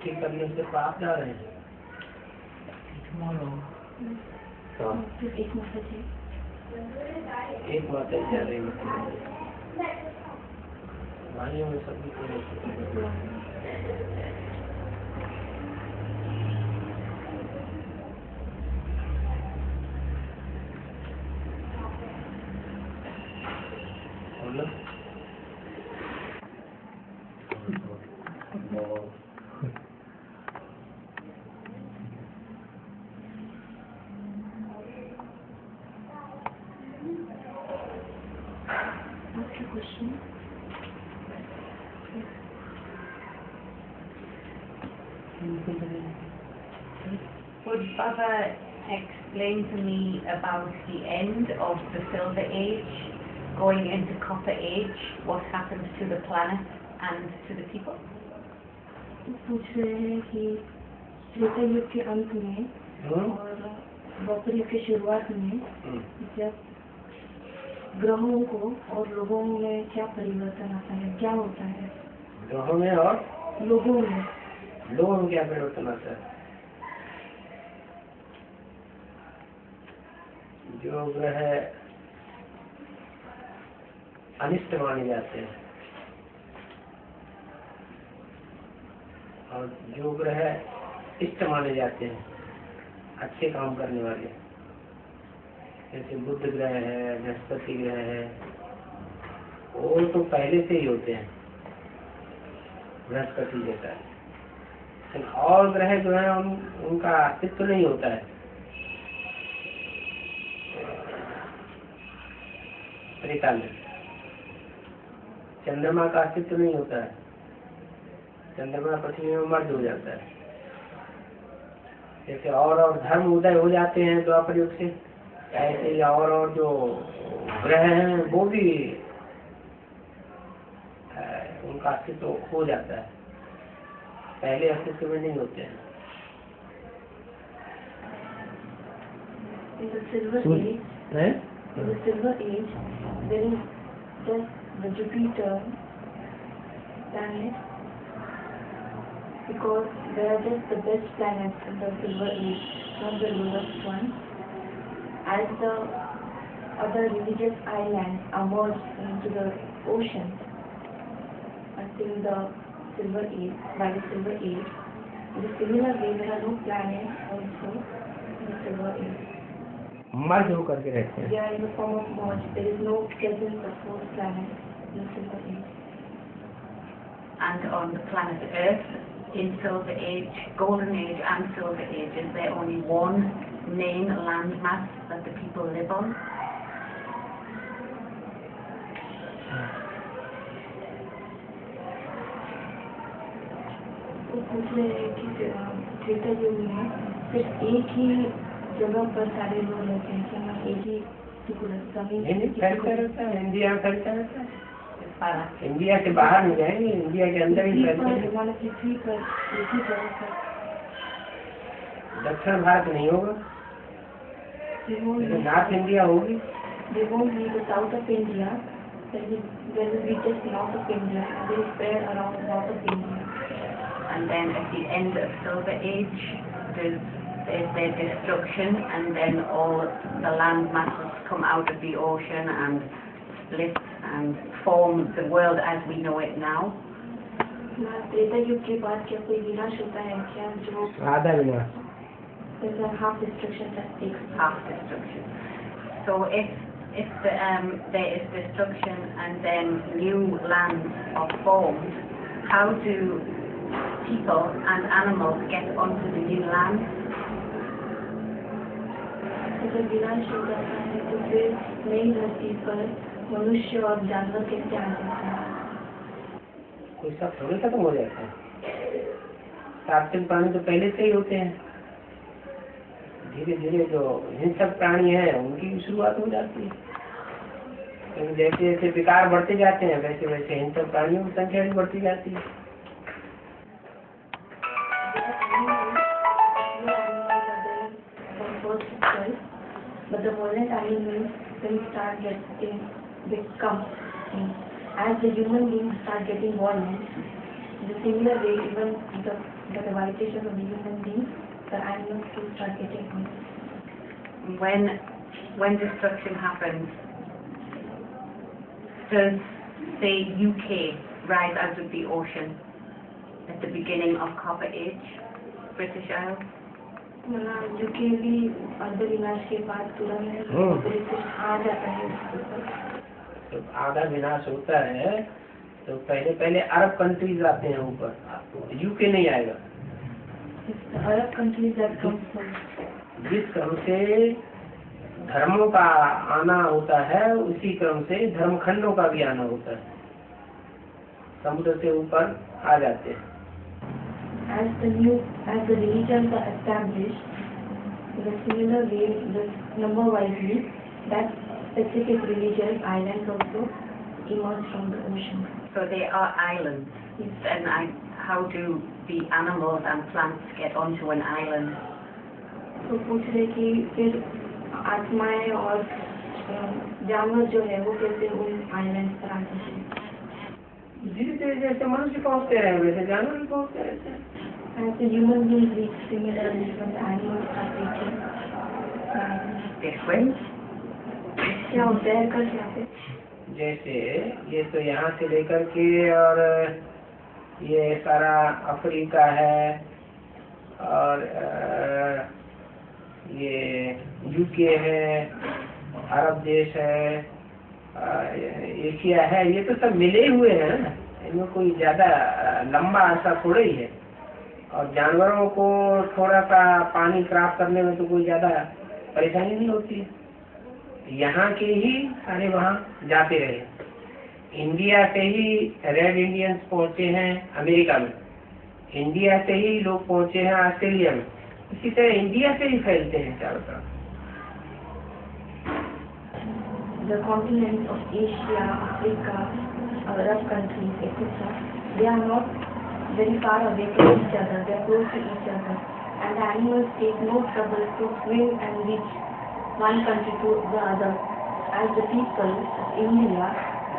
ठीक करने से आप जा रहे हैं तो एक माता जी जा रही है भाइयों में सभी Would Baba explain to me about the end of the Silver Age, going into Copper Age, what happens to the planet and to the people? पूछ रहे हैं कि त्रेता युग के अंत में और द्वापर युग की शुरुआत में जब ग्रहों को और लोगों में क्या परिवर्तन आता है, क्या होता है ग्रहों में और लोगों में क्या परिवर्तन आता है। जो ग्रह अनिष्ट माने जाते हैं और जो ग्रह इष्ट माने जाते हैं, अच्छे काम करने वाले, जैसे बुध ग्रह है, बृहस्पति ग्रह है, वो तो पहले से ही होते हैं बृहस्पति जैसा है। और ग्रह जो है उनका अस्तित्व नहीं होता है। त्रेता में चंद्रमा का अस्तित्व नहीं होता है, चंद्रमा पृथ्वी में मर्ज हो जाता है। जैसे और धर्म उदय हो जाते हैं द्वापर युग से, ऐसे ही और जो ग्रह हैं वो भी उनका अस्तित्व हो जाता है, पहले अस्तित्व में नहीं होते हैं। In the Silver Age, there is just the Jupiter planet, because they are just the best planets in the Silver Age, not the lowest one. As the other religious islands are merged into the ocean until the Silver Age, by the Silver Age, in a similar way there are no planets also in the Silver Age. मर्ज होकर के रहते हैं। They are in the form of merge. There is no presence of those planets in the Silver Age. And on the planet Earth, in Silver Age, Golden Age and Silver Age, is there only one main landmass that the people live on? तो पूछ रहे हैं कि त्रेता युग में सिर्फ एक ही जगह पर सारे लोग रहते हैं, क्या एक ही टुकड़ा जमीन फैलता रहता है, इंडिया में फैलता रहता है। इंडिया से बाहर नहीं जाएंगे, इंडिया के अंदर ही फैलते हैं। पृथ्वी पर एक ही जगह पर दक्षिण भारत नहीं होगा, नॉर्थ इंडिया होगी। They won't be the south of India. There will be just north of India. They will spread around north of India. And then at the end of Silver Age, there's their destruction, and then all the land masses come out of the ocean and split and form the world as we know it now. Treta युग के बाद क्या कोई विनाश होता है क्या, जो आधा विनाश? There's a half destruction that takes place. Half destruction. So if there is destruction and then new lands are formed, how do people and animals get onto the new land? जब विनाश हो जाता है तो फिर नई धरती पर मनुष्य और जानवर कैसे आ जाते हैं? कोई सब थोड़ी खत्म हो जाता है। सार्वजनिक प्राणी तो पहले से ही होते हैं, धीरे धीरे जो हिंसक प्राणी है उनकी भी शुरुआत हो जाती है। जैसे जैसे विकार बढ़ते जाते हैं वैसे वैसे हिंसक प्राणियों की संख्या भी बढ़ती जाती है। But the violent animals will start become, as the human beings start getting violent, in the similar way even the by the vibrations of the human beings, the animals will start getting hungry. When destruction happens, does, say, UK rise out of the ocean at the beginning of Copper Age, British Isles? मतलब UK भी अर्ध विनाश के बाद तुरंत British आ जाता है उसके ऊपर। जब आधा विनाश होता है तो पहले अरब कंट्रीज आते हैं ऊपर, यूके नहीं आएगा। अरब कंट्रीज जिस क्रम से धर्मों का आना होता है उसी क्रम से धर्मखंडों का भी आना होता है, समुद्र से ऊपर आ जाते हैं। as the religions are established, in a similar way, number wisely, that specific religious islands also emerge from the ocean. So they are islands. Yes. And how do the animals and plants get onto an island? तो पूछ रहे कि फिर आत्माएं और जानवर जो है वो कैसे उन आइलैंड पर आते हैं? धीरे धीरे जैसे मनुष्य पहुँचते रहे वैसे जानवर भी पहुँचते रहते हैं। As the human beings reach similarly from the animals are reaching. They swim. क्या होता है कर क्या है? जैसे ये तो यहाँ से लेकर के और ये सारा अफ्रीका है और ये यूके है, अरब देश है, एशिया है, ये तो सब मिले हुए हैं, इनमें कोई ज्यादा लंबा ऐसा थोड़ा ही है। और जानवरों को थोड़ा सा पानी क्रॉस करने में तो कोई ज्यादा परेशानी नहीं होती है, यहाँ के ही सारे वहाँ जाते रहे। इंडिया से ही रेड इंडियंस पहुँचे हैं अमेरिका में, इंडिया से ही लोग पहुँचे हैं ऑस्ट्रेलिया में, इसी तरह इंडिया से ही फैलते हैं चारों तरफ। The continents of Asia, Africa, Arab countries, etc., they are not very far away from each other, they are close to each other, and the animals take no trouble to swim and reach one country to the other, as the people of India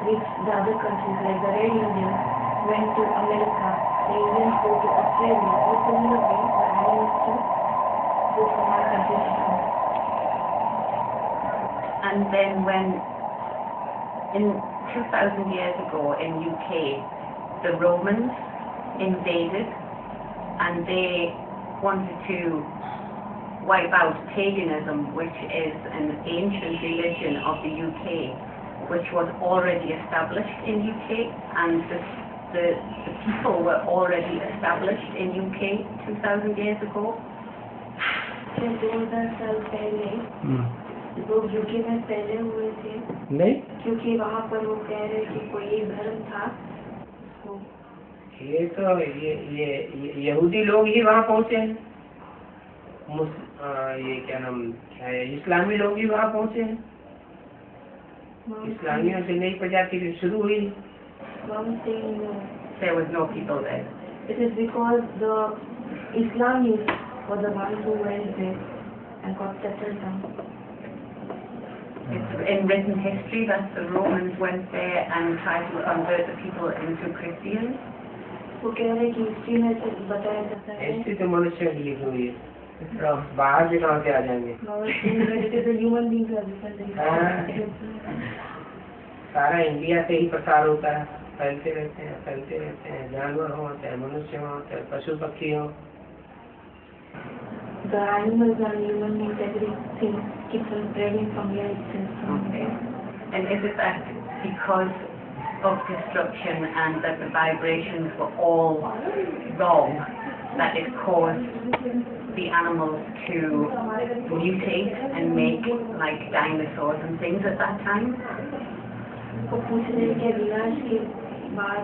reach the other countries, like the Red Indians went to America, the Indians go to Australia, or similarly the animals too go from one country to another. And then when, in 2,000 years ago in UK, the Romans invaded and they wanted to wipe out paganism, which is an ancient religion of the UK, which was already established in UK, and the people were already established in UK 2,000 years ago. 2000 साल पहले लोग UK में फैले हुए थे नहीं, क्योंकि वहाँ पर वो कह रहे कि कोई एक धर्म था। ये तो ये यहूदी लोग ही वहाँ पहुँचे हैं, ये क्या नाम है, इस्लामी लोग ही वहाँ पहुँचे हैं, इस्लामियों से नई प्रजाति शुरू हुई। There was no people there. It is because the Islamists were the ones who went there and got settled down. It's in written history that the Romans went there and tried to convert the people into Christians. वो कह रहे कि history में से बताया जाता है। History तो मनुष्य की लिखी हुई है, बाहर से कहाँ से आ जाएंगे? ह्यूमन बीइंग्स सारा इंडिया से ही प्रसार होता है, फैलते रहते हैं, जानवर हो चाहे मनुष्य हो चाहे पशु पक्षी हो। The animals and human beings, everything keeps on spreading from here itself. Okay. And is it that because of destruction and that the vibrations were all wrong, that it caused the animals to mutate and make like dinosaurs and things at that time? वो पूछ रहे हैं कि विनाश के बाद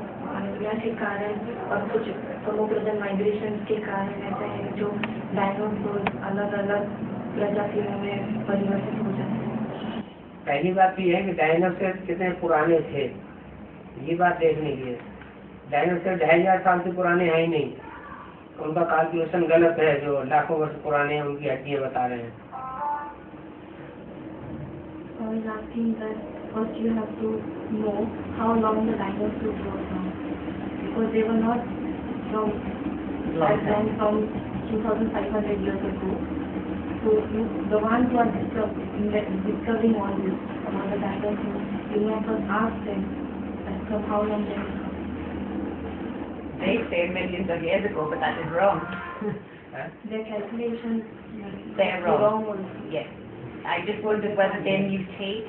विनाश के कारण और कुछ समुद्र माइग्रेशन के कारण ऐसा है जो डायनासोर अलग अलग प्रजातियों में परिवर्तित हो जाते हैं। पहली बात ये है कि डायनासोर कितने पुराने थे, ये बात देखने की है। डायनासोर 2500 साल से पुराने हैं ही नहीं, उनका कैलकुलेशन गलत है, जो लाखों वर्ष पुराने हैं उनकी हड्डियां बता रहे हैं। First you have to know how long the dinosaurs were from, because they were not from long has gone time. from 2,500 years ago. So the ones who are discovering all this about the dinosaurs, you may first ask them as to how long they live. They say millions of years ago, but that is wrong. Their calculations They're the wrong. ones. Yes. I just wondered whether they mutate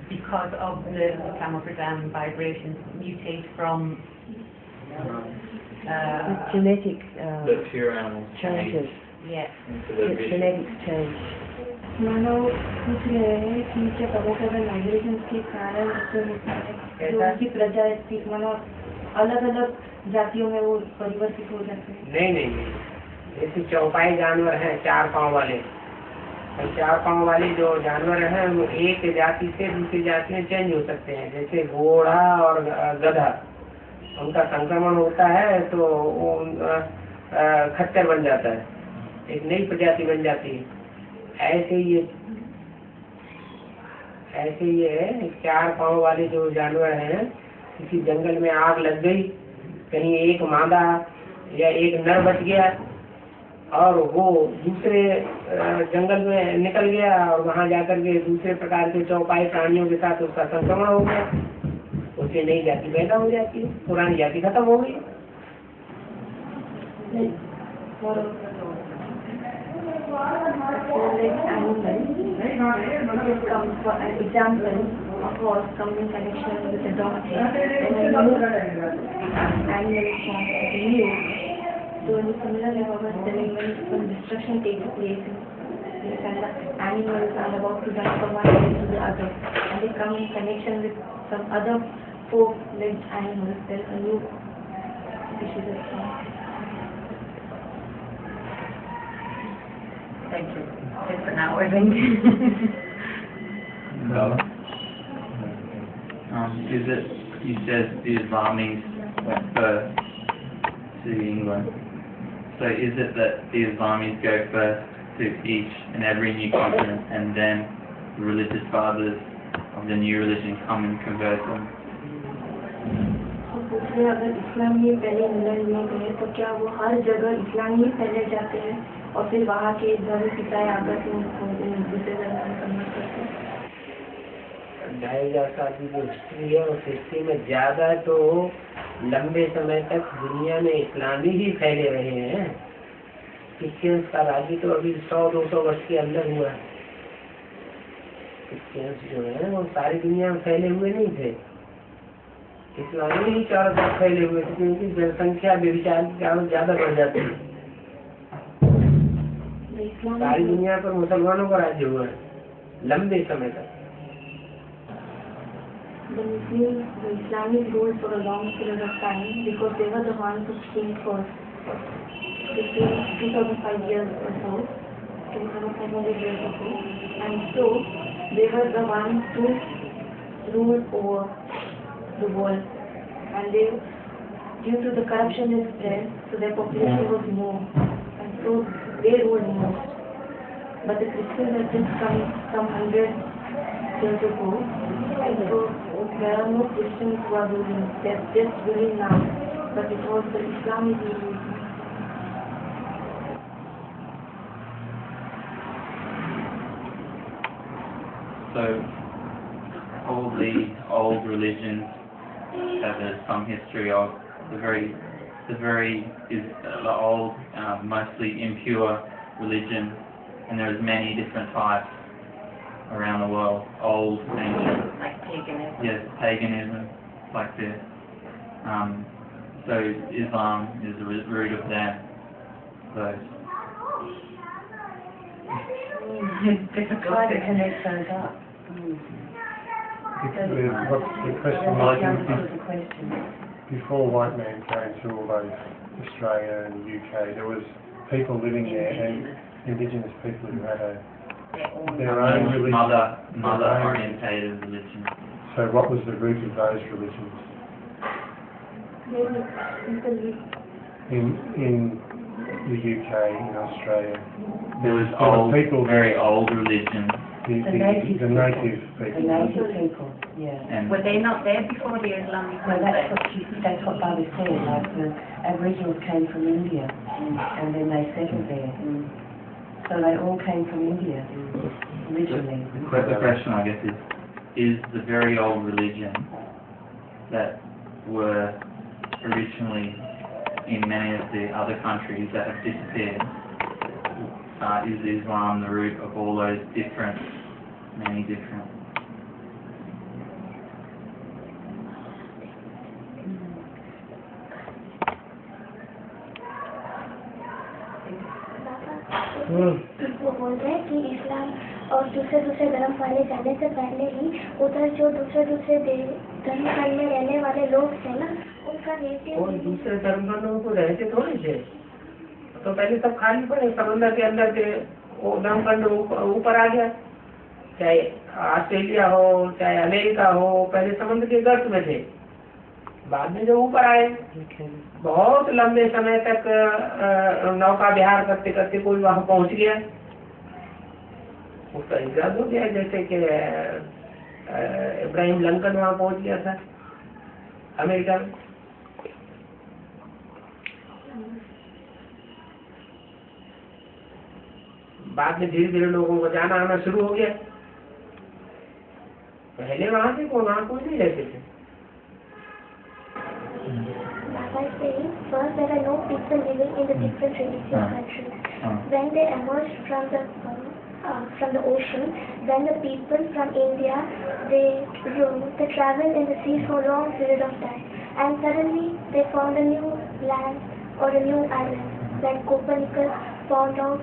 because of the Campbell vibrations, mutate from genetic The pure animals changes. yes. into the vision. Genetics change. मानव पूछ रहे हैं कि क्या कभी migration के कारण ऐसे होता है जो उनकी प्रजाति मानव अलग अलग जातियों में वो परिवर्तित हो जाते हैं। नहीं नहीं नहीं। जैसे चौपाई जानवर हैं 4 पाँव वाले, और 4 पाँव वाले जो जानवर हैं वो एक जाति से दूसरी जाति में चेंज हो सकते हैं। जैसे घोड़ा और गधा, उनका संक्रमण होता है तो वो खच्चर बन जाता है, एक नई प्रजाति बन जाती है। ऐसे ये 4 पाँव वाले जो जानवर हैं, किसी जंगल में आग लग गई, कहीं एक मादा या एक नर बच गया और वो दूसरे जंगल में निकल गया और वहां जाकर के दूसरे प्रकार के चौपाई प्राणियों के साथ उसका संक्रमण हो गया, उससे नई जाति पैदा हो जाती है, पुरानी जाति खत्म हो गई। Animals come for an example, a horse comes in connection with a donkey, and a new animal is formed as a new. So in a similar way, I was telling when some destruction takes place, and the animals are about to die from one place to the other, and they come in connection with some other 4-legged animals, then a new species is formed. Thank you. Just for now, I think. Is it, you said the Islamis went first to England, so is it that the Islamis go first to each and every new continent and then the religious fathers of the new religion come and convert them? पूछे अगर इस्लामी पहले England में गए तो क्या वो हर जगह इस्लामी फैले जाते हैं और फिर वहाँ के धर्म पिताएं आकर के उनको दूसरे धर्म में कन्वर्ट करते हैं? की जो हिस्ट्री है उस हिस्ट्री में ज्यादा तो लंबे समय तक दुनिया में इस्लामी ही फैले रहे हैं। क्रिश्चियंस का राज्य तो अभी 100-200 वर्ष के अंदर हुआ है। क्रिश्चियंस जो है वो सारी दुनिया में फैले हुए नहीं थे, इस्लामी ही चारों तरफ फैले हुए थे, क्योंकि जनसंख्या व्यभिचार के कारण ज्यादा बढ़ जाती है। सारी दुनिया पर मुसलमानों का राज्य हुआ है लंबे समय तक। The Islamic ruled for a long period of time because they were the ones who came first. They came 2005 years or so, 2500 years ago, and so they were the ones who ruled over the world, and they, due to the corruption is spread, so their population was more, and so they ruled most. But the Christians have just come some 100 years ago, and so there are no Christians who are ruling. They are just ruling now, but it was the Islamic rule. So all the old religions have some history of the old, mostly impure religion, and there's many different types around the world. Old, ancient, Like paganism. yes, paganism, like this. So Islam is the root of that. So It's difficult Try to to connect those up. What's the question That's like? the answer to the question. Before white man came to all those Australia and UK, there was people living there and indigenous people who had their own religion. mother-orientated religion. So what was the root of those religions? In the UK, in Australia, There was there were people very old religion The native the native The people. native people, yeah. And Were they not there before the Islamic No, that's conquest? what Baba said, like the Aboriginals came from India and then they settled there. So they all came from India originally. the question, I guess, is the very old religion that were originally in many of the other countries that have disappeared, is Islam the root of all those many different? वो बोल रहे हैं कि इस्लाम और दूसरे धर्म वाले जाने से पहले ही उधर जो दूसरे धर्म में रहने वाले लोग थे ना, उनका नेटिव और दूसरे धर्म को रहते थोड़े थे, तो पहले सब खाली पड़े समंदर के अंदर के, वो धर्मखंड ऊपर आ गया, चाहे ऑस्ट्रेलिया हो चाहे अमेरिका हो, पहले समुद्र के गर्त में थे, बाद में जो ऊपर आए बहुत लंबे समय तक नौका विहार करते करते कोई वहां पहुंच गया, उसका इजाद हो गया, जैसे कि इब्राहिम लिंकन वहां पहुंच गया था अमेरिका में। बाद में धीरे धीरे लोगों को जाना आना शुरू हो गया, पहले वहां से वहां कोई नहीं रहते थे। First, there are no people living in the different religious countries. When they emerged from the ocean, then the people from India they traveled in the sea for a long period of time, and suddenly they found a new land or a new island. Then Copernicus found out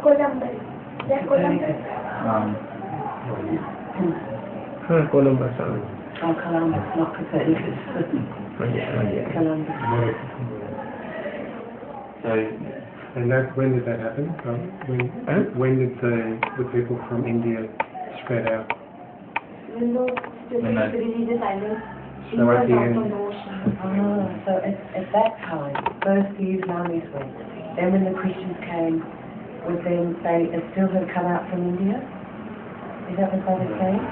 Columbus. Then Columbus. Columbus Oh, Columbus, not Copernicus. Columbus. So, And when did that happen? When did the people from India spread out? When those When that- religious islands So at the out end, from the ocean. So at that time, first the Islamis went. Then when the Christians came, with them they still had come out from India? Is that what they were saying?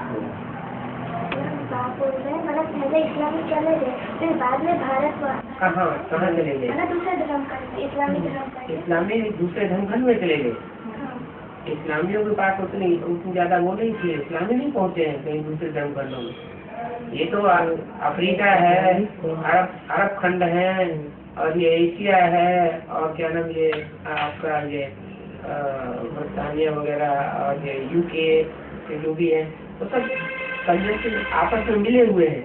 बाप बोल रहे हैं, मतलब पहले इस्लामी चले गए, फिर बाद में भारत कहाँ चले गए? मतलब दूसरे धर्म का इस्लामी धर्म का इस्लामी दूसरे धर्मखंड में चले गए। इस्लामियों के पास उतनी ज्यादा वो नहीं थी, इस्लामी नहीं पहुंचे हैं कहीं दूसरे धर्मखंडों में। ये तो अफ्रीका है, अरब खंड है, और ये एशिया है, और क्या नाम ये आपका ये बरतानिया वगैरह और ये यूके के जो भी है, तो सब कंजक्शन आपस में मिले हुए हैं।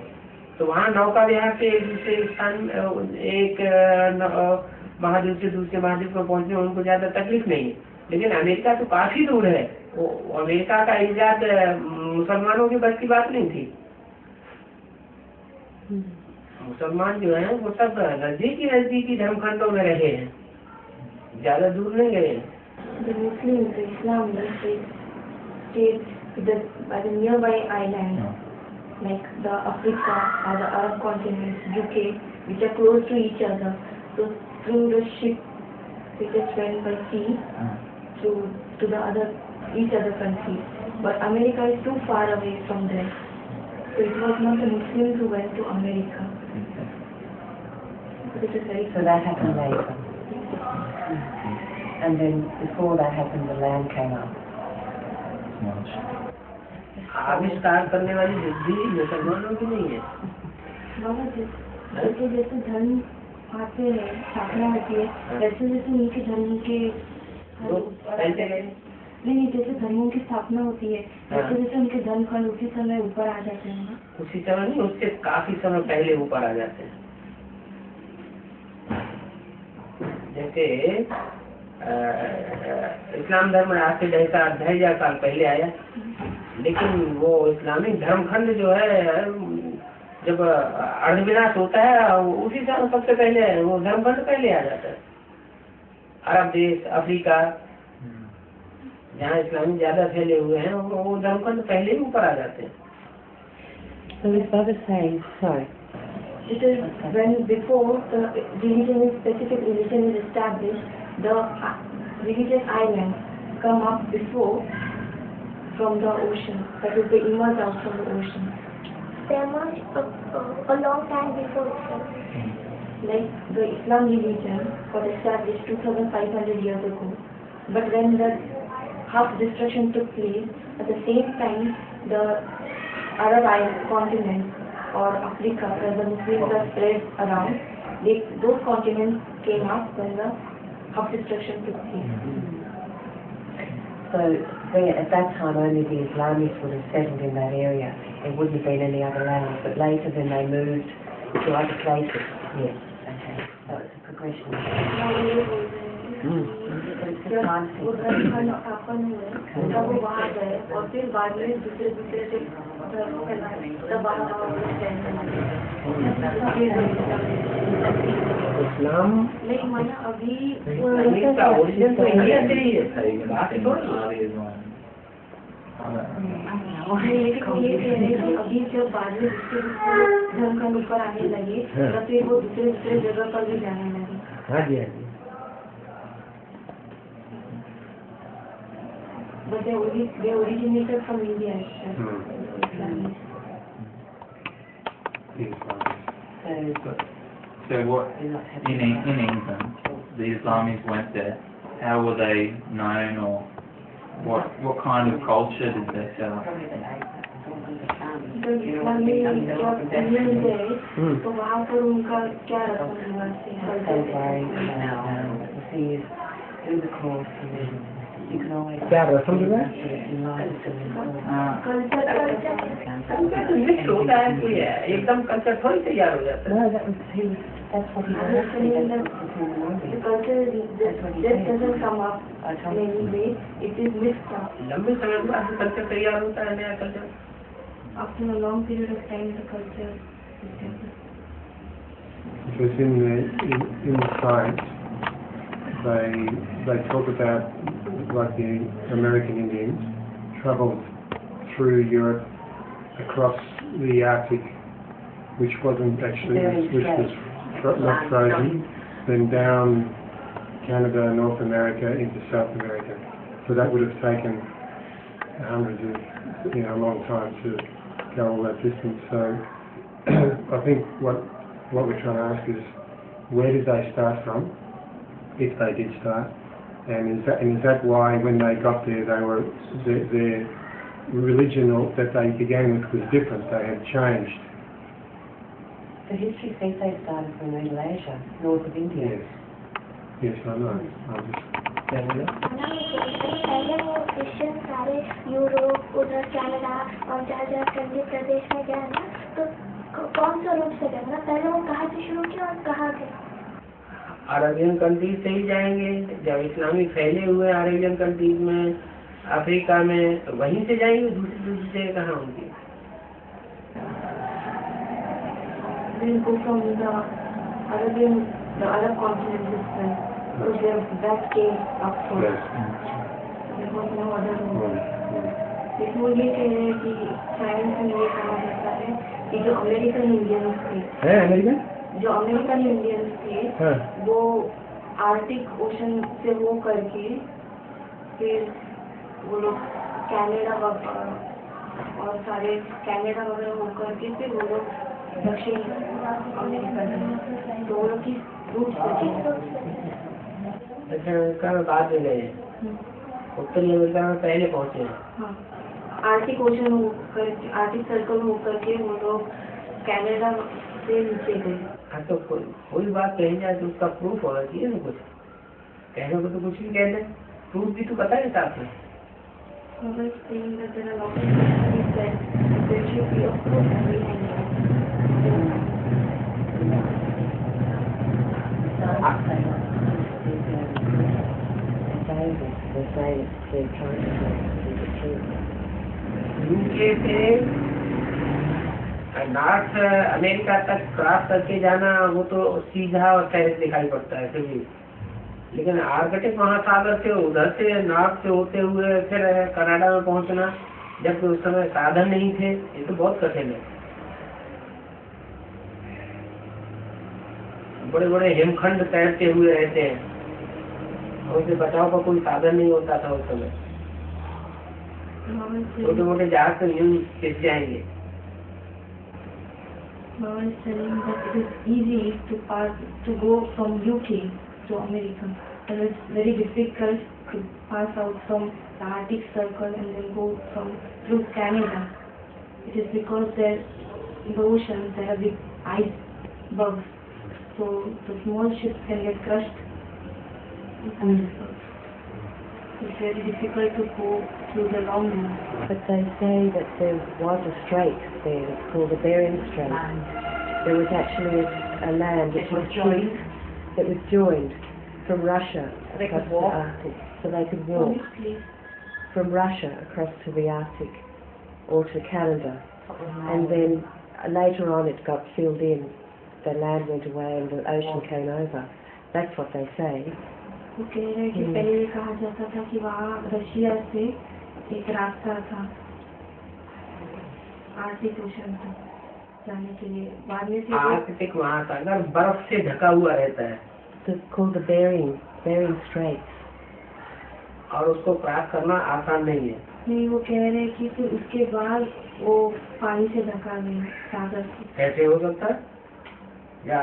तो वहाँ नौका विहार से एक दूसरे स्थान एक महाद्वीप से दूसरे महाद्वीप में पहुंचने में उनको ज्यादा तकलीफ नहीं है। लेकिन अमेरिका तो काफी दूर है, वो अमेरिका का इजाद मुसलमानों की बस की बात नहीं थी। मुसलमान जो है वो सब नजदीकी धर्मखंडों में रहे हैं, ज्यादा दूर नहीं गए हैं। The Muslims, the Islamists, they stayed by the nearby islands, like the Africa or the Arab continents, UK, which are close to each other. So through the ship, they just went by sea to the each other countries. But America is too far away from there. So it was not the Muslims who went to America. So this is very So that happened later. And then before that happened, the land came up. आविष्कार करने वाली बुद्धि मुसलमानों की नहीं है। जैसे जैसे धर्म आते हैं, स्थापना होती है, वैसे जैसे उनके धर्म के नहीं जैसे धर्मों की स्थापना होती है, वैसे जैसे उनके धर्म खंड उसी समय ऊपर आ जाते हैं ना। उसी समय नहीं, उससे काफी समय पहले ऊपर आ जाते हैं। जैसे इस्लाम धर्म आज से 2,500 साल पहले आया, लेकिन वो इस्लामिक धर्मखंड जो है जब अर्धविनाश होता है उसी समय सबसे पहले वो धर्मखंड पहले आ जाता है। अरब देश, अफ्रीका, जहाँ इस्लामी ज्यादा फैले हुए हैं वो धर्मखंड पहले ही ऊपर आ जाते हैं। So this brother saying, sorry. It is when before the specific religion is established, the religious islands come up before, from the ocean, that is, they emerged out from the ocean. They emerged a long time before itself. Like the Islam religion was established 2,500 years ago. But when the half destruction took place, at the same time the Arab continent or Africa, where the Muslims were spread around, those continents came up when the half destruction took place. So at that time only the Islamists would have settled in that area. There wouldn't have been any other land, but later then they moved to other places. Yes, okay. That was a progression. Uttarakhand स्थापन हुए तब वो वहाँ गए और फिर बाद में दूसरे धर्मों के तब इस्लाम नहीं माना अभी का ओरिजिन तो इंडिया से ही है, बात लेकिन ये कह रहे हैं कि अभी जब बाद में दूसरे धर्म का ऊपर आने लगे तब फिर वो दूसरे जगह पर भी जाने लगे. हाँ जी हाँ जी. But they originated from India itself. So what, in England, the Islamis went there, how were they known, or what kind of culture did they set up? तो इस्लामी जब इंग्लैंड गए तो वहाँ पर उनका क्या रस्म रिवाज थे? क्या रस्म रिवाज मिक्स होता है, कोई है एकदम कल्चर थोड़ी तैयार हो जाता है. लंबे समय बाद कल्चर तैयार होता है, नया culture. After a long period of time, the culture is developed. Because in the science, they talk about like the American Indians travelled through Europe across the Arctic, which wasn't actually, which was not frozen, then down Canada, North America into South America. So that would have taken hundreds of, a long time to go all that distance. So I think what we're trying to ask is, where did they start from, if they did start, and is that why when they got there they were their religion that they began with was different? They had changed. The history says they started from Middle Asia, north of India. Yes, I know. I'm just. पहले वो Christian सारे Europe, उधर Canada और जहाँ ठंडी प्रदेश में गए ना, तो कौन सा रूट से गए ना? पहले वो कहाँ से शुरू किया और कहाँ गए? अरबियन कंट्रीज से ही जाएंगे. जब इस्लामी फैले हुए अरबियन कंट्रीज में, अफ्रीका में, तो वहीं से जाएंगे. दूसरी जगह कहाँ होंगी? Then go from the Arab continent itself. So that came up first. There was no other route. लेकिन वो ये कह रहे हैं कि साइंस में ये कहा जाता है कि जो अमेरिकन इंडियंस थे, वो आर्टिक ओशन से वो करके फिर वो लोग कनाडा और सारे कनाडा वगैरह हो करके फिर वो लोग दक्षिण अमेरिका गए. तो वो लोग की रूट दक्षिण अमेरिका में बाद में गए, उत्तरी अमेरिका में पहले पहुँचे. हाँ, आर्टिक ओशन होकर, आर्टिक सर्कल होकर के वो लोग कनाडा से नीचे गए. हाँ, तो कोई बात कही जाए तो उसका प्रूफ होना चाहिए ना. कुछ कहने को तो कुछ भी कह दे, प्रूफ भी तो पता है साथ में. यूके से नॉर्थ अमेरिका तक क्रॉस करके जाना वो तो सीधा और सहज दिखाई पड़ता है फिर भी, लेकिन आर्कटिक महासागर से उधर से नॉर्थ से होते हुए फिर कनाडा में पहुंचना, जबकि उस समय साधन नहीं थे, ये तो बहुत कठिन है. बड़े बड़े हिमखंड तैरते हुए रहते हैं, और उससे बचाव का कोई साधन नहीं होता था उस समय. छोटे मोटे जहाज तो यूं पिस जाएंगे। Mama is telling that it is easy to go from UK to America, and it's very difficult to pass out from the Arctic Circle and then go through Canada. It is because there in the ocean there are big icebergs, so the small ships can get crushed in icebergs. It's very difficult to go through the long route. But they say that there was a strait there, it's called the Bering Strait. There was actually a land which was joined, that was joined from Russia across the Arctic, so they could walk from Russia across to the Arctic or to Canada. And then later on it got filled in, the land went away and the ocean came over. That's what they say. वो कह रहे हैं कि पहले कहा जाता था कि वहाँ रशिया से एक रास्ता था आर्कटिक ओशन तक जाने के लिए, बाद में आर्कटिक महासागर बर्फ से ढका हुआ रहता है। It's called the Bering Straits. और उसको क्रॉस करना आसान नहीं है। नहीं, वो कह रहे हैं कि फिर उसके बाद वो पानी से ढका गया सागर से। कैसे हो सकता है? या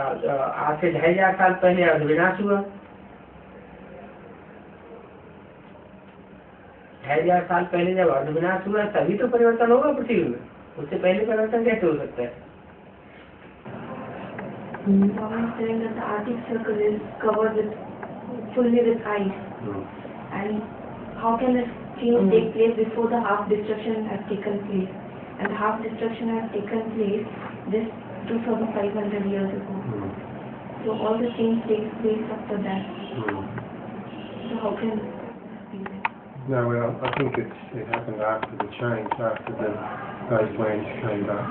आज से 2500 साल पहले अग्निविनाश हुआ, 2500 साल पहले जब अग्निविनाश हुआ तभी तो परिवर्तन होगा पृथ्वी में, उससे पहले परिवर्तन कैसे हो सकता है? The Arctic Circle is covered fully with ice, and how can this change take place before the half destruction has taken place? And the half destruction has taken place this 2,500 years ago. So all the change takes place after that. So how can No, well, I think it happened after the change, after those lands came back,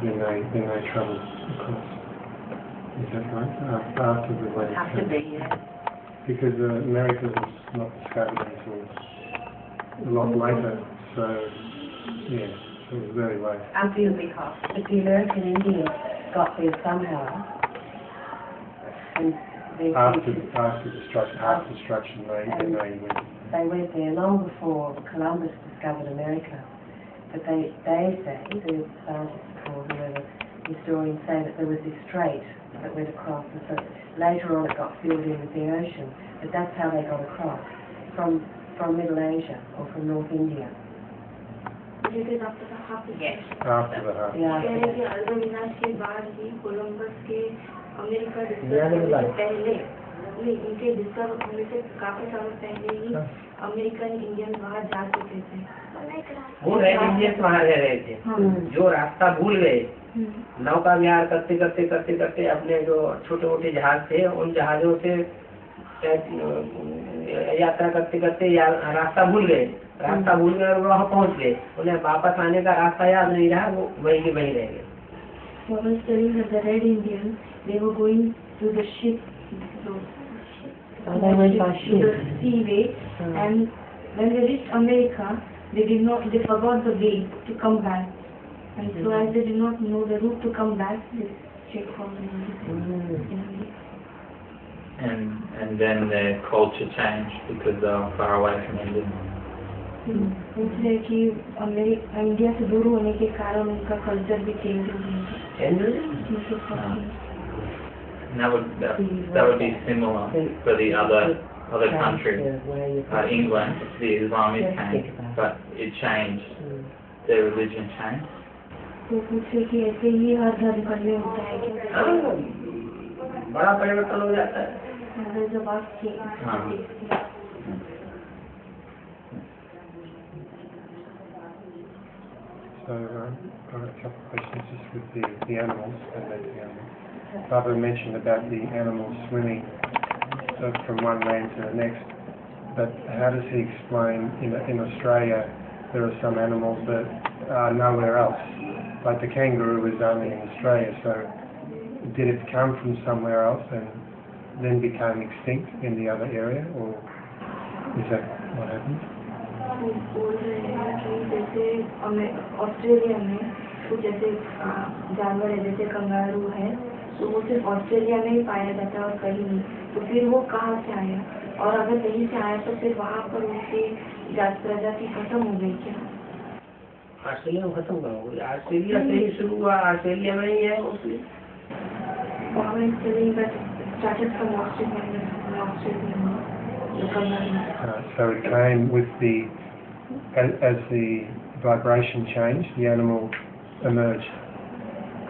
then they travelled across. Is that right? After the land After the year. Because America was not discovered until a lot later, so yeah, so it was very late. Until because But the American Indians got there somehow. And they After destruction, they went there long before Columbus discovered America. But they say, the scientists or whoever, historians say that there was this strait that went across, and so later on it got filled in with the ocean. But that's how they got across, from Middle Asia or from North India. it is after the half destruction? After the half. Yeah. कह रहे हैं कि Albertina के बाद ही Columbus के America discover करने से पहले, नहीं, इनके डिस्कवर होने से काफी सालों पहले ही अमेरिकन इंडियन वहाँ जा चुके थे। वो इंडियंस वहाँ रह रहे थे, जो रास्ता भूल गए, नौका विहार करते करते करते करते अपने जो छोटे मोटे जहाज थे उन जहाजों से यात्रा करते करते रास्ता भूल गए और वहाँ पहुँच गए, उन्हें वापस आने का रास्ता याद नहीं रहा, वो वहीं के वहीं रह गए। So I was telling that the Red Indians, they were going to the ship, They went by to the seaway, and when they reached America, they forgot the way to come back, and so as they did not know the route to come back, they checked for the And then their culture changed because they were far away from India. इसलिए कि India से दूर होने के कारण उनका culture भी change हो गया। And that would be similar for the other countries. England, the Islamic came, but it changed. Their religion changed. तो पूछे कि ऐसे ही हर धर्म में होता है क्या? बड़ा परिवर्तन हो जाता है। So I've got a couple of questions just with the animals. Barbara mentioned about the animals swimming from one land to the next, but how does he explain in Australia there are some animals that are nowhere else, like the kangaroo is only in Australia, so did it come from somewhere else and then became extinct in the other area, or is that what happened? बोल रहे हैं कि जैसे Australia में कुछ ऐसे जानवर है जैसे कंगारू है, तो वो सिर्फ ऑस्ट्रेलिया में ही पाया जाता है और कहीं नहीं, तो फिर वो कहाँ से आया, और अगर कहीं से आया तो फिर वहाँ पर उसके प्रजाति खत्म हो गई क्या? ऑस्ट्रेलिया में खत्म कहाँ हो गई? ऑस्ट्रेलिया से ही शुरू हुआ, ऑस्ट्रेलिया में ही है उसमें। Started from Australia. So it came with as the vibration changed, the animal emerged.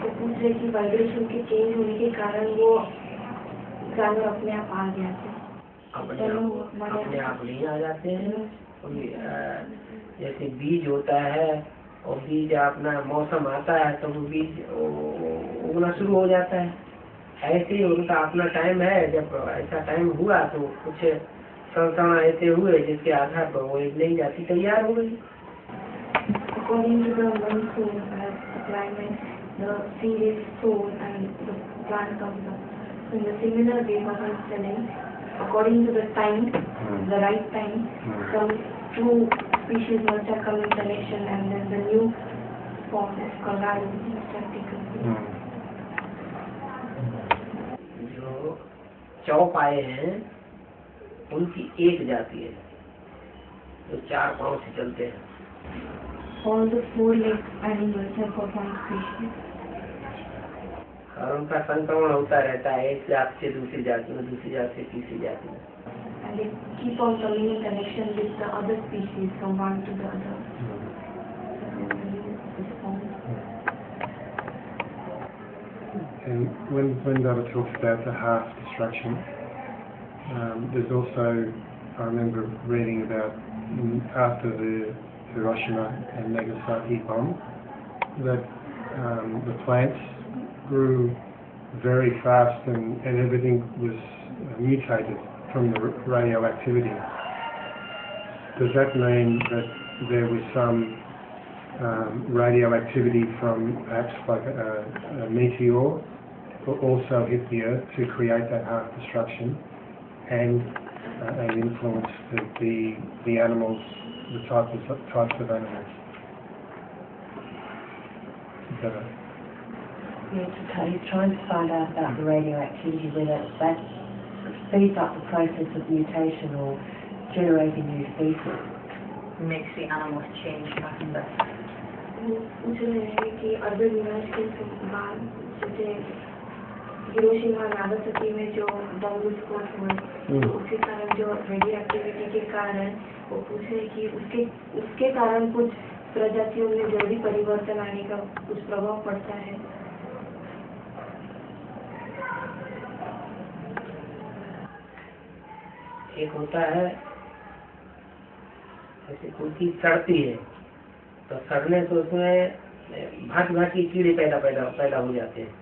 तो पूछ रहे कि वाइब्रेशन के चेंज होने के कारण वो जानवर अपने आप आ गया थे। अपने आप नहीं आ जाते हैं। जैसे बीज होता है और बीज अपना मौसम आता है तो वो बीज उगना शुरू हो जाता है। ऐसे ही उनका अपना टाइम है। जब ऐसा टाइम हुआ तो कुछ संस्थान ऐसे हुए जिसके आधार पर वो एक नई जाति तैयार हो गई। According to the monsoon climate, the seed is sown and the plant comes up. So in a similar way, Bhagavan is telling, according to the time, the right time, some two species must have come in connection, and then the new form of Kalari must have taken. जो चौप आए हैं उनकी एक जाति है जो 4 पांव से चलते हैं। All the 4-legged animals have got one species. और उनका संक्रमण होता रहता है एक जाति से दूसरी जाति में, दूसरी जाति से तीसरी जाति में। And they keep on coming in connection with the other species from one to the other. And when Dada talks about the half destruction, there's also, I remember reading about after the Hiroshima and Nagasaki bomb, that the plants grew very fast and everything was mutated from the radioactivity. Does that mean that there was some radioactivity from perhaps like a meteor also hit the Earth to create that half destruction and influence the animals, the types of animals? He's trying to find out about the radioactivity, whether that speeds up the process of mutation or generating new species. Makes the animals change faster. पूछ रहे हैं कि urban विनाश के बाद जैसे Hiroshima Nagasaki में जो बम विस्फोट हुए तो उसके कारण जो रेडियो एक्टिविटी के कारण वो पूछ रहे कि उसके कारण कुछ प्रजातियों में जल्दी परिवर्तन आने का कुछ प्रभाव पड़ता है। एक होता है जैसे कोई चीज सड़ती है तो सड़ने से उसमें भांति भांति कीड़े पैदा हो जाते हैं।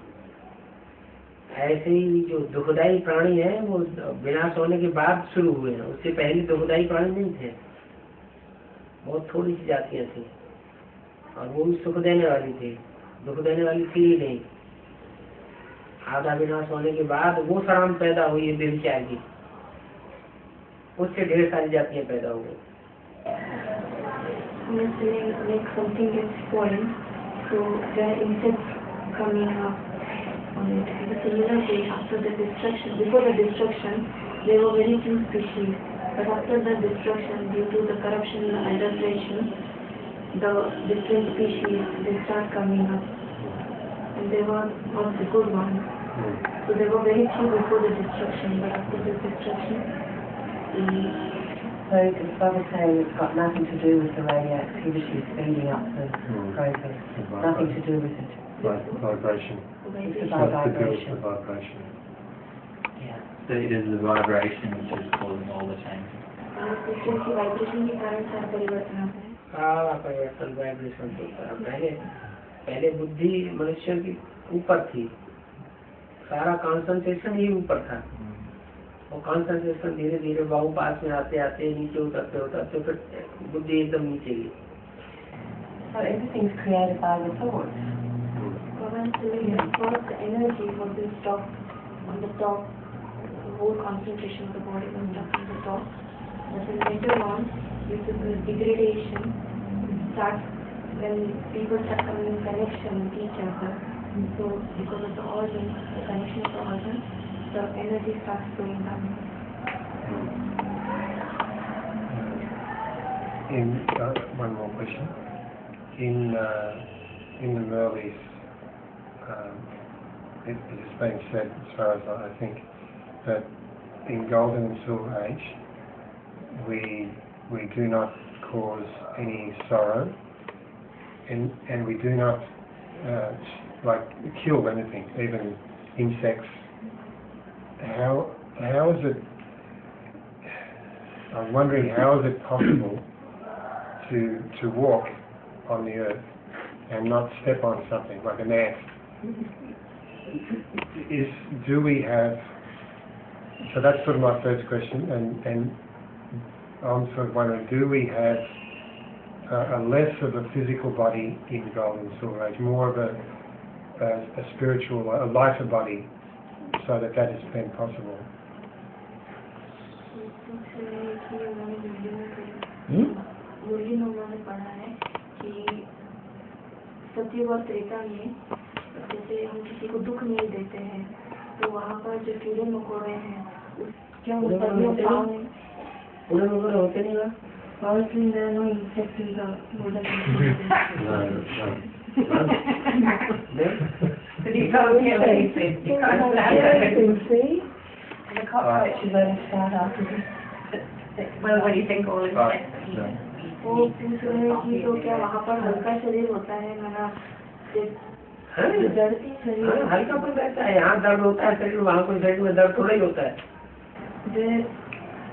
ऐसे ही जो दुखदाई प्राणी है वो विनाश होने के बाद शुरू हुए हैं, उससे पहले दुखदाई प्राणी नहीं थे। बहुत थोड़ी सी जातियां थी और वो भी सुख देने वाली थी, दुख देने वाली थी ही नहीं। आधा विनाश होने के बाद वो सराम पैदा हुई है बेविचार की, उससे ढेर सारी जातियां पैदा हो गई। Like something is spoiled, so there are insects coming up on it. In a similar way, after the destruction, before the destruction, there were very few species, but after the destruction, due to the corruption and adulteration, the different species they start coming up, and they were not the good ones. So there were very few before the destruction, but after the destruction. So the Baba saying it's got nothing to do with the radioactivity speeding up the process, nothing to do with it. Vibration. It's It's about got to do with the vibration. vibration. Yeah. So it is the vibration which is causing all the changes. System की vibration के कारण सारा परिवर्तन आता है। सारा परिवर्तन vibration से होता है। पहले बुद्धि मनुष्य की ऊपर थी, सारा कॉन्सेंट्रेशन ही ऊपर था। वो कॉन्सेंट्रेशन धीरे धीरे बहु पास में आते आते नीचे उतरते फिर बुद्धि एकदम नीचे गई। So everything's created by the thoughts. First, the energy was in stock on the top, the whole concentration of the body was stuck on the top. But then later on, due to the degradation, starts when people start coming in connection with each other. So because of the organs, the connection of the organs, the energy starts going down. one more question. In the Merlis, it has been said, as far as I think, that in Golden and Silver Age, we do not cause any sorrow, and we do not kill anything, even insects. How is it? I'm wondering, how is it possible to walk on the earth and not step on something like an ant? Do we have? So that's sort of my first question, and I'm sort of wondering, do we have a less of a physical body in the Golden and Silver Age, more of a spiritual, a lighter body, so that has been possible? मुरली में उन्होंने पढ़ा है कि सतयुग और त्रेता में जैसे हम किसी को दुख नहीं देते हैं, तो वहाँ पर जो कीड़े मकोड़े हैं क्या वो सभी होते नहीं वहाँ? Obviously there are no insects in the golden But you can't kill anything. You can't See? The cockroaches only start after this. Well, when you think all insects. वो पूछ रहे हैं कि तो क्या वहाँ पर हल्का शरीर होता है मेरा जड़ती शरीर हल्का पर रहता है, यहाँ दर्द होता है शरीर, वहाँ कोई शरीर में दर्द थोड़ा ही होता है।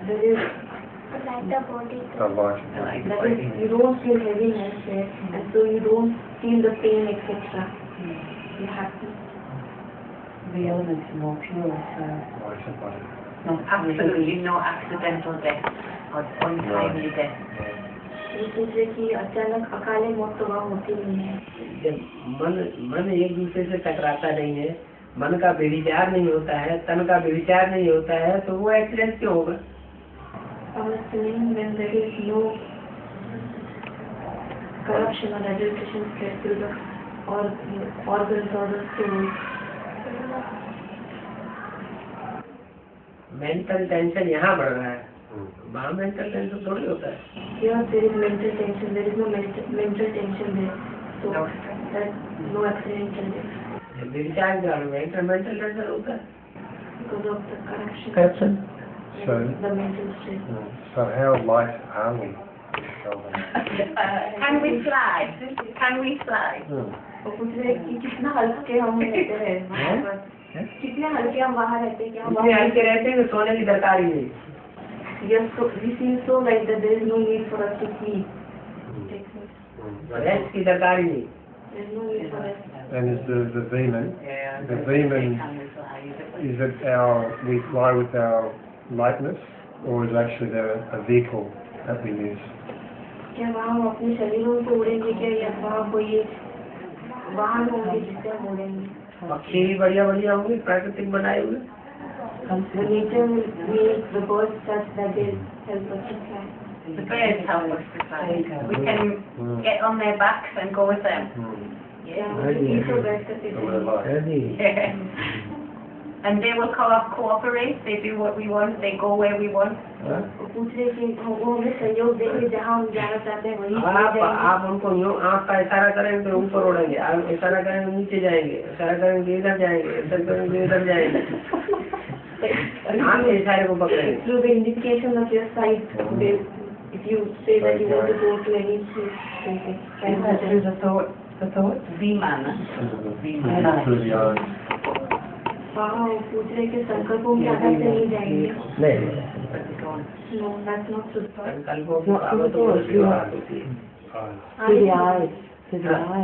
there is like the body. that is, you don't feel heaviness there, and so you don't feel the pain, etc. You have to. The elements are more pure, so not Absolutely no accidental death or untimely death. दूसरे की अचानक अकाले मौत तो वहाँ होती नहीं है। जब मन एक दूसरे से टकराता नहीं है, मन का व्यभिचार नहीं होता है, तन का व्यभिचार नहीं होता है, तो वो एक्सीडेंट क्यों होगा? When there is no corruption or adulteration spread through the organs or the soul. Mental tension यहाँ बढ़ रहा है, वहाँ मेंटल टेंशन थोड़ी होता है। Here there is mental tension, there is no mental tension there, so that no accidental death. व्यभिचार के कारण मेंटल टेंशन होता है। Because of the Corruption. So, the mental stress. so how light are we? Can we fly? Can we fly? वो पूछ रहे कि कितना हल्के हम रहते हैं वहाँ पर, कितने हल्के हम वहाँ रहते हैं, क्या हम इतने हल्के रहते हैं कि सोने की दरकार ही नहीं। Yes, so we feel so light that there is no need for us to sleep. Rest की दरकार ही नहीं। There is no need for us. And is the Veman, is it we fly with our lightness, or is actually there a vehicle that we use? क्या वहाँ हम अपने शरीरों को उड़ेंगे क्या, या वहाँ कोई वाहन होंगे जिससे हम उड़ेंगे? पक्षी भी बढ़िया बढ़िया होंगे, प्राकृतिक बनाए हुए। The nature will make the birds such that they help us to fly. The birds help us to fly. We can get on their backs and go with them. Yeah, we so bad that they And they will cooperate. They do what we want. They go where we want. पूछ रहे कि वो हमें सहयोग देंगे, जहाँ हम जाना चाहते हैं वहीं आप उनको यूँ आँख का इशारा करेंगे तो ऊपर उड़ेंगे, आप इशारा करेंगे नीचे जाएंगे, इशारा करेंगे इधर जाएंगे, इधर करेंगे इधर जाएंगे। आँख के इशारे को पकड़ेंगे। Through the indication of your sight, if you say that you want to go to any place, through the thought. Viman. वहाँ वो पूछ रहे कि संकल्पों की आदत से नहीं जाएंगे। नहीं, No, that's not true. संकल्पों की पावर तो मनुष्य के पास होती है।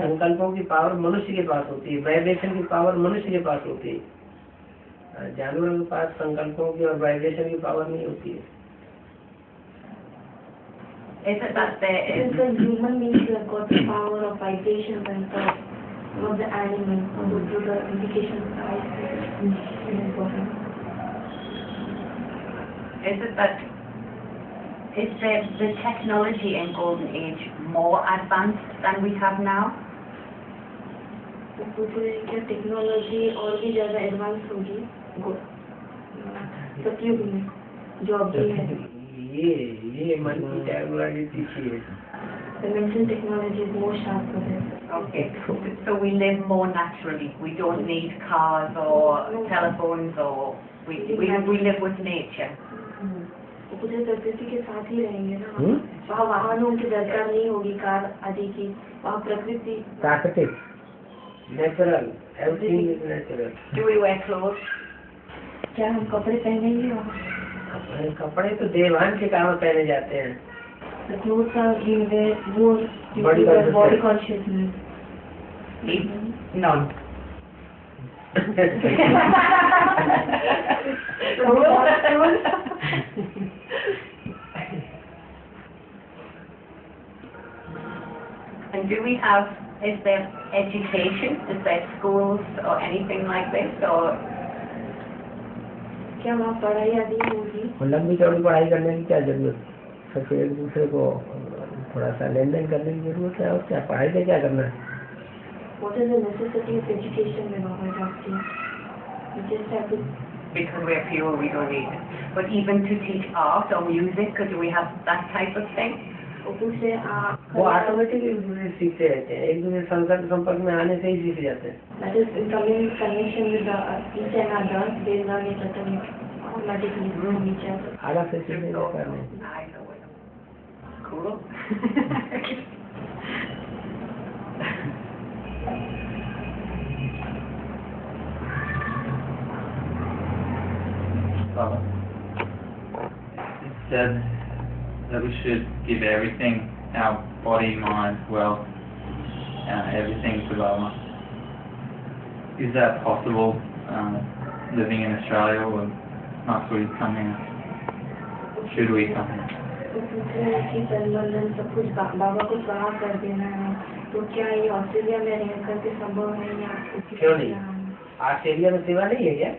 संकल्पों की पावर मनुष्य के पास होती है, वाइब्रेशन की पावर मनुष्य के पास होती है। जानवरों के पास संकल्पों की और वाइब्रेशन की पावर नहीं होती है। Is it that there is? The human beings have got the power of vibrations and thought, not the animal, through the indication of the eyes. Is it that? Is the technology in Golden Age more advanced than we have now? तो पूछ रहे हैं क्या technology और भी ज़्यादा advance होगी सतयुग में, जो अभी है? ये मन की टेक्नोलॉजी सीखी है। The mental technology is more sharp for this. Okay, so we live more naturally. We don't need cars or telephones, or we live with nature. वो पूरे प्रकृति के साथ ही रहेंगे ना। वहाँ वाहनों की दरकार नहीं होगी, कार आदि की। वहाँ प्रकृति प्राकृतिक, natural, everything is natural. Do we wear clothes? क्या हम कपड़े पहनेंगे वहाँ? कपड़े तो देवान के काम पहने जाते हैं। The clothes are being worn due Body to their consciousness. body consciousness. None. And do we have, is there education? Is there schools or anything like this? Or क्या वहाँ पढ़ाई आदि होगी? लंबी चौड़ी पढ़ाई करने की क्या जरूरत? सबसे एक दूसरे को थोड़ा सा लेन देन करने की जरूरत है, और क्या पढ़ाई से क्या करना है? What is the necessity of education when one is asking? You just have to. because we're pure, we don't need it. But even to teach art or music, do we have that type of thing? वो automatic एक दूसरे सीखते रहते हैं, एक दूसरे संपर्क में आने से ही सीख जाते हैं। That is in connection with each and other, they learn it automatically from each other. आधा से सीखने का करना है। I know it. Cool. It said that we should give everything, our body, mind, wealth, everything to Baba. Is that possible living in Australia, or must we come here? Should we come here? सब कुछ बाबा को सलाह कर देना है, तो क्या ये ऑस्ट्रेलिया में रह करके संभव है या क्यों नहीं? ऑस्ट्रेलिया में सेवा नहीं है क्या?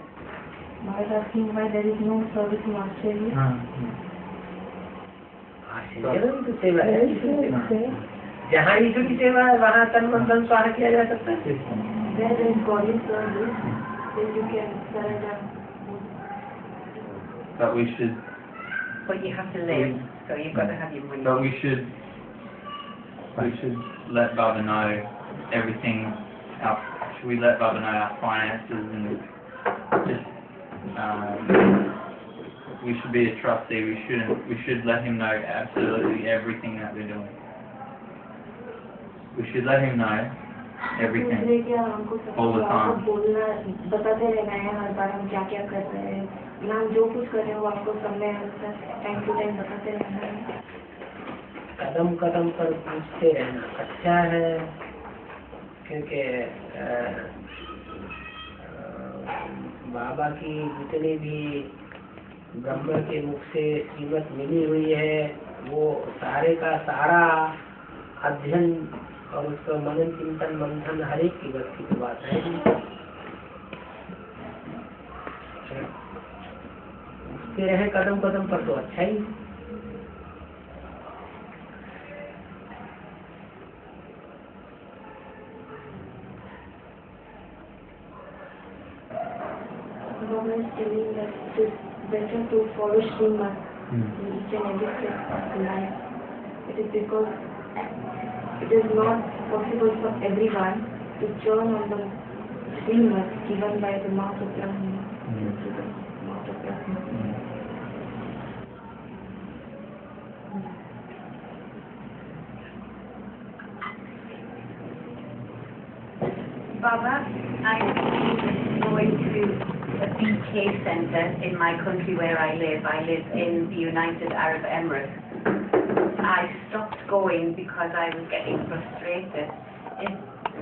why there is no service in Australia? Australia में तो सेवा है, जहाँ ईश्वर की सेवा है वहाँ तन मन धन स्वाहा किया जा सकता है। Where there is godly service, then you can surrender. But we should. But you have to live, so you've got to have your money. But we should let Baba know everything. Should we let Baba know our finances and just we should be a trustee. We shouldn't. We should let him know absolutely everything that we're doing. We should let him know everything all the time. बोलना बताते रहना है हर बार हम क्या क्या कर रहे हैं, ना हम जो कुछ कर रहे हैं वो आपको समय टाइम टू टाइम बताते रहना है। कदम कदम पर पूछते रहना अच्छा है, क्योंकि बाबा की जितनी भी ब्रह्मा के मुख से श्रीमत मिली हुई है, वो सारे का सारा अध्ययन और उसका मनन चिंतन मंथन हर एक की बस की बात है। उसके रहे कदम कदम पर तो अच्छा ही। Government is telling that it is better to follow Srimad in each and every step of life. It is because it is not possible for everyone to turn on the Srimad given by the mouth of Brahma. Baba, I'm going to a BK centre in my country where I live. I live in the United Arab Emirates. I stopped going because I was getting frustrated.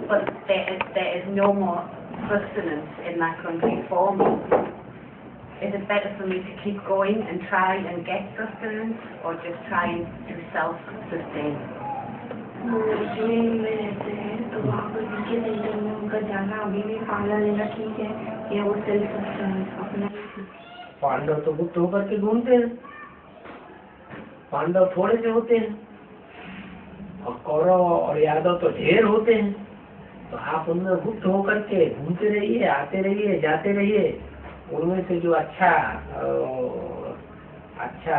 But there is no more sustenance in that country for me. Is it better for me to keep going and try and get sustenance, or just try and do self-sustain? में रहते हैं तो वहाँ पर BK centre में उनका जाना अभी भी पाला लेना ठीक है या वो सेल्फ सस्टेनेंस अपना? पांडव तो गुप्त होकर के ढूंढते हैं, पांडव थोड़े से होते हैं और कौरव और यादव तो ढेर होते हैं। तो आप उनमें गुप्त होकर के घूमते रहिए, आते रहिए, जाते रहिए, उनमें से जो अच्छा अच्छा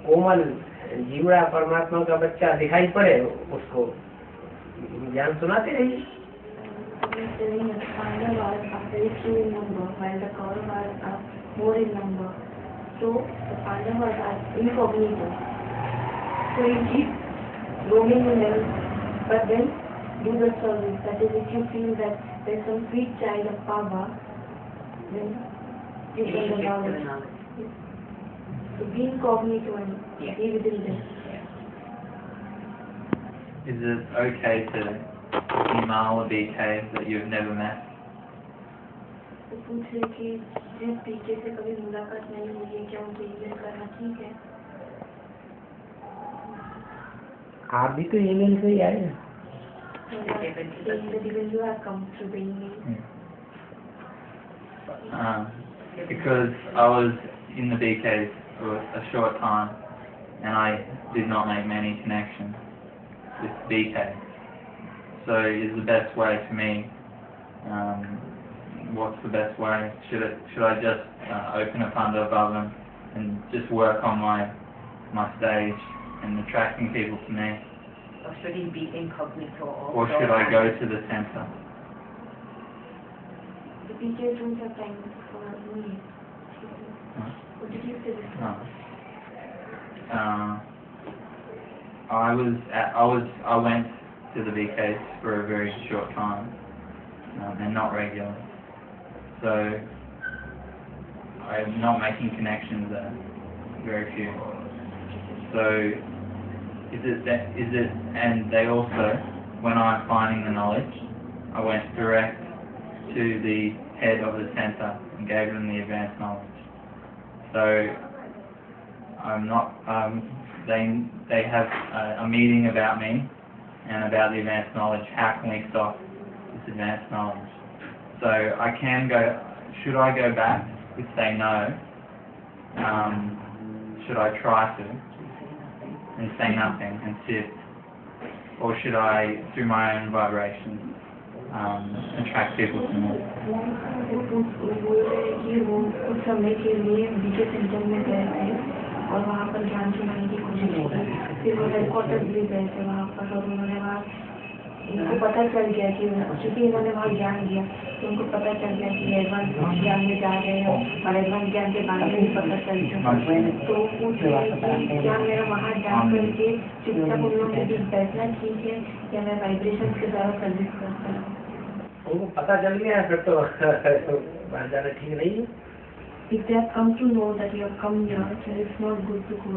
कोमल जीवड़ा परमात्मा का बच्चा दिखाई पड़े उसको ज्ञान सुनाते रहिए। Pandavas are very few in number, while the Kauravas are more in number. So the Pandavas are incognito. So you keep roaming in them, but then do the service. That is, if you feel that there is some sweet child of power, then give them the knowledge. So be incognito and be within them. Is it okay to email a BK that you've never met? तो पूछ रहे कि जिस पीके से कभी मुलाकात नहीं हुई है क्या उनको ईमेल करना ठीक है? आप भी तो ईमेल से ही आए हैं। Even you have come through the email. Because I was in the BKs for a short time and I did not make many connections with BK. So is the best way for me, what's the best way? Should I just open a Pandava Bhavan and just work on my stage and attracting people to me? Or should he be incognito also? Or should I go to the center? The teachers don't have time for me. What did you say? I went to the BKs for a very short time and not regularly. So I'm not making connections there, very few. So is it, and they also, when I'm finding the knowledge, I went direct to the head of the center and gave them the advanced knowledge. So I'm not, they have a meeting about me and about the advanced knowledge. How can we stop this advanced knowledge? So I can go, should I go back if they know? Should I try to and say nothing and sit? Or should I, through my own vibrations, attract people to me? कुछ समय के लिए BK centre में गए थे और वहाँ पर ज्ञान सुनाने की कोशिश की। फिर वो हेडक्वार्टर भी गए थे वहाँ पर और उन्होंने वहाँ उनको पता चल गया कि चूँकि इन्होंने वहाँ ज्ञान दिया तो उनको पता चल गया कि एडवांस ज्ञान में जा रहे हैं और एडवांस ज्ञान के बारे में भी पता चलता है। तो पूछ रहे हैं कि क्या मेरा वहाँ जा करके चुपचाप उन लोगों के बीच बैठना ठीक है या मैं वाइब्रेशन के द्वारा सर्विस करता हूँ? उनको पता चल गया फिर तो बाहर जाना ठीक नहीं है। If they have come to know that you have come here, then it's not good to go.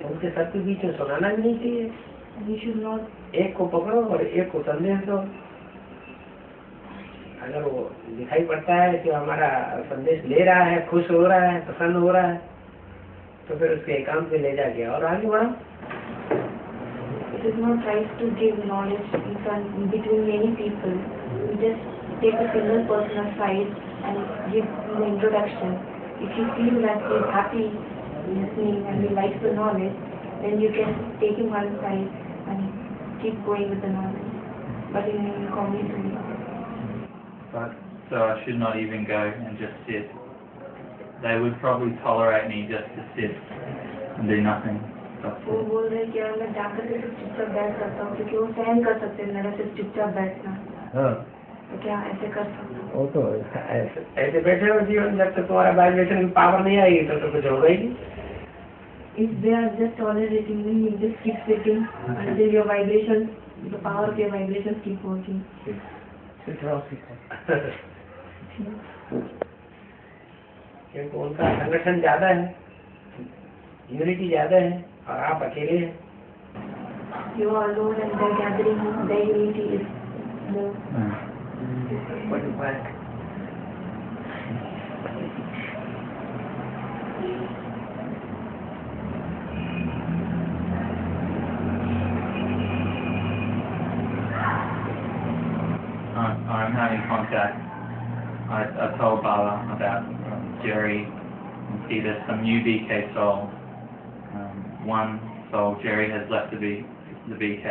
उनके सबके बीच में सुनाना भी नहीं चाहिए। We should not. एक को पकड़ो और एक को संदेश दो। अगर वो दिखाई पड़ता है कि हमारा संदेश ले रहा है, खुश हो रहा है, प्रसन्न हो रहा है, तो फिर उसके एकांत में ले जाके और आगे बढ़ो। It is not right to give knowledge between many people. You just take a single person aside and give the introduction. If you feel that he is happy listening and he likes the knowledge, then you can take him one side and keep going with the knowledge. But in incognito. So I should not even go and just sit. They would probably tolerate me just to sit and do nothing. वो बोल रहे कि मैं जाकर के सिर्फ चुपचाप बैठ सकता हूँ क्योंकि वो सहन कर सकते हैं मेरा सिर्फ चुपचाप बैठना। हाँ। तो क्या ऐसे कर सकते? वो तो ऐसे बैठे हो जीवन जब तक तुम्हारा वाइब्रेशन की पावर नहीं आएगी तो कुछ होगा ही नहीं। If they are just tolerating me, you just keep sitting until your vibrations, the power of your vibrations keep working. क्योंकि उनका संगठन ज्यादा है, यूनिटी ज्यादा है और आप अकेले हैं। You are alone and the gathering, the unity is more. I'm having contact. I told Bala about Jerry and see there's some new BK souls. One soul, Jerry, has left the BK,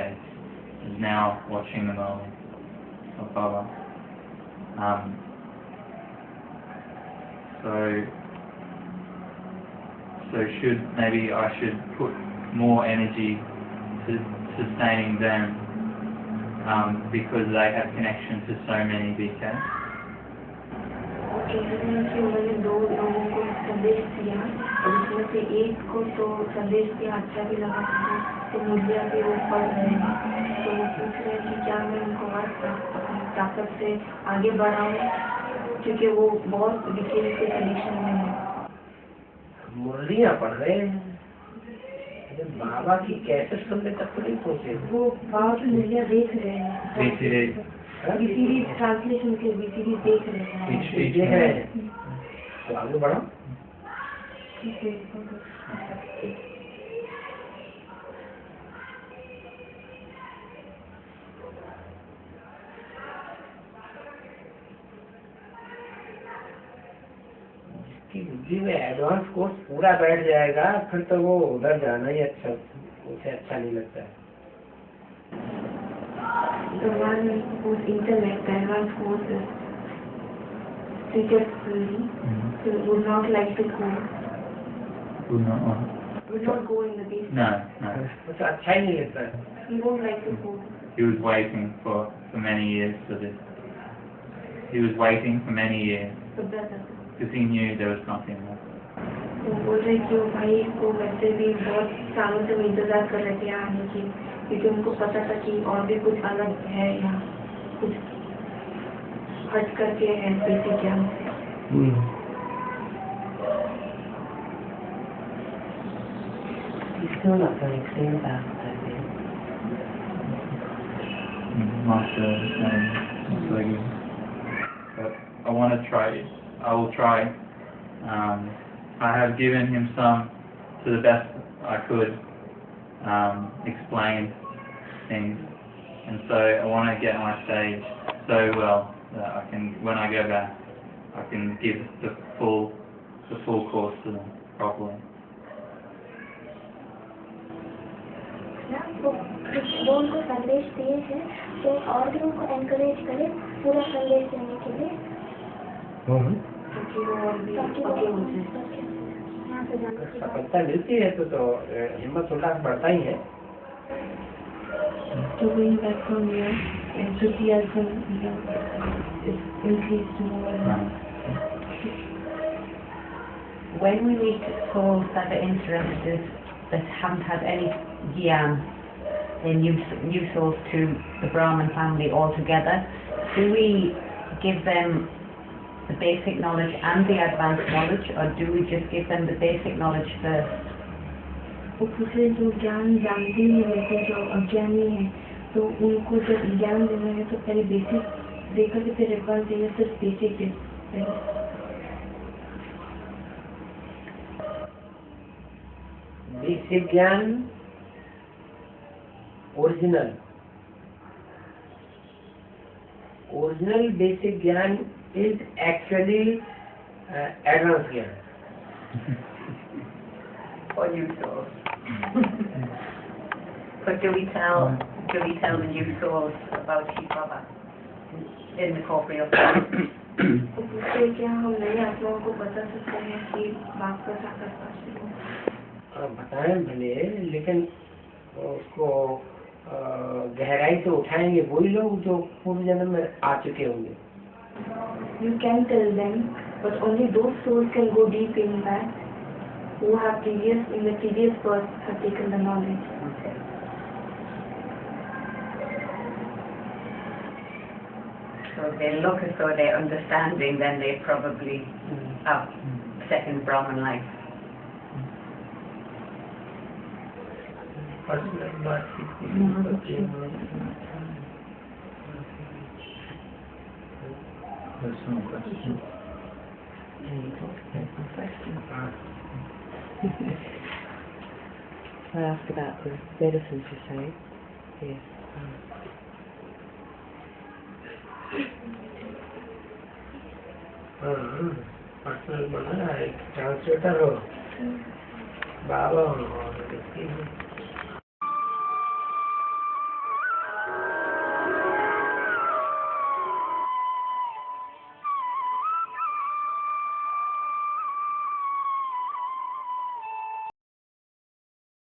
is now watching the Moli of Baba. So So maybe I should put more energy to sustaining them because they have connection to so many BKs. उन्होंने 2 लोगों को संदेश दिया और उसमें से एक को तो संदेश दिया अच्छा भी लगा तो मूल्य भी वो पढ़ रहे हैं तो वो पूछ रहे हैं कि क्या मैं उनको अपनी ताकत से आगे बढ़ाऊं क्योंकि वो बहुत विशेष से कनेक्शन में है। मुरलियाँ पढ़ रहे हैं बाबा की कैसे सुनने तक तो नहीं पहुँचे। वो बाबा की मुरलियाँ देख रहे हैं बीसीडी ट्रांसलेशन के बीसीडी देख रहे हैं तो आगे बढ़ो। जिसकी बुद्धि में एडवांस कोर्स पूरा बैठ जाएगा फिर तो वो उधर जाना ही उसे अच्छा नहीं लगता है। The one whose intellect, the advanced course is treated fully, so would not like to go. Would not go in the basic. No. उसे अच्छा ही नहीं लगता है। He won't like to go. He was waiting for many years for this. He was waiting for many years because he knew there was nothing more. तो बोल रहे कि वो भाई को वैसे भी बहुत सालों से इंतजार कर रहे थे आने की क्योंकि उनको पता था कि और भी कुछ अलग है यहाँ कुछ हट करके है बेसिक ज्ञान से। He's still not very clear about it, I think. Master, but I want to try. I will try. I have given him some to the best I could explain things, and so I want to get my stage so well that I can, when I go back, I can give the full course to them properly. जो उनको संदेश दिए हैं तो और भी उनको encourage करें पूरा संदेश देने के लिए सफलता मिलती है तो हिम्मत थोड़ा बढ़ता ही है। Going back from here, enthusiasm is increased more. When we meet souls that are interested, that haven't had any gyan, in new souls to the Brahman family altogether, do we give them the basic knowledge and the advanced knowledge, or do we just give them the basic knowledge first? वो दूसरे जो ज्ञान जानते ही रहते जो अज्ञानी है तो उनको जब ज्ञान देना है तो पहले बेसिक देकर के फिर एडवांस देना सिर्फ बेसिक दे। बेसिक ज्ञान ओरिजिनल बेसिक ज्ञान is actually advanced ज्ञान For new souls. But do we tell the new souls about Shiv Baba in the corporeal form? तो दूसरे क्या हम नए आत्माओं को बता सकते हैं कि बाप का साकार बताएं भले लेकिन उसको गहराई से उठाएंगे वही लोग जो पूर्व जन्म में आ चुके होंगे। You can tell them, but only those souls can go deep in that who have in the previous birth have taken the knowledge. So if they look as though they're understanding, then they probably have second Brahman life. Personal question. I asked about the medicines you say. Yes. Personal बना है translator हो बाबा हो